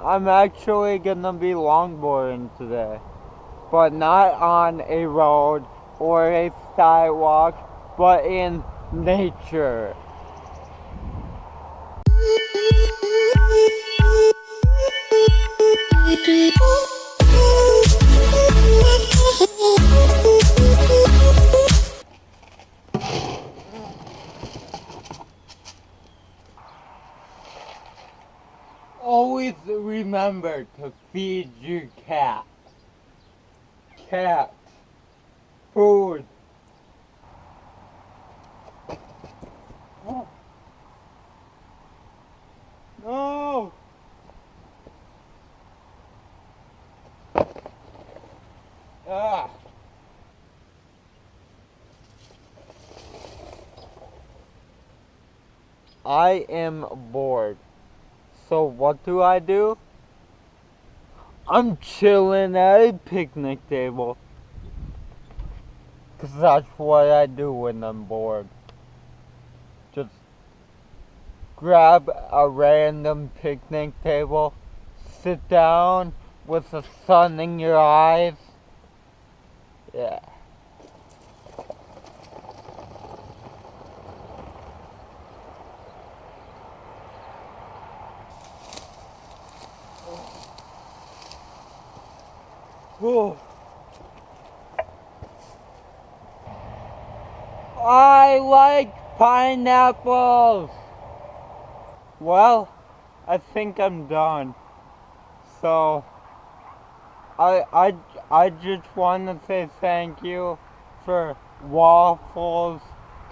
I'm actually gonna be longboarding today, but not on a road or a sidewalk, but in nature. Always remember to feed your cat. Cat. Food. Oh. No! Ah. I am bored. So what do? I'm chilling at a picnic table. 'Cause that's what I do when I'm bored. Just grab a random picnic table, sit down with the sun in your eyes. Yeah. Whew. I like pineapples. Well, I think I'm done. So I just want to say thank you for waffles.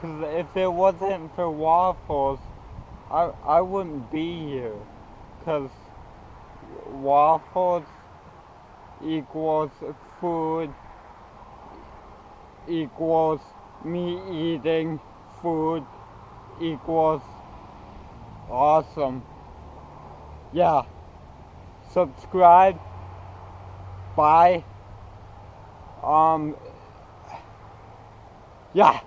'Cause if it wasn't for waffles, I wouldn't be here. 'Cause waffles equals food equals me eating food equals awesome. Yeah. Subscribe. Bye. Yeah.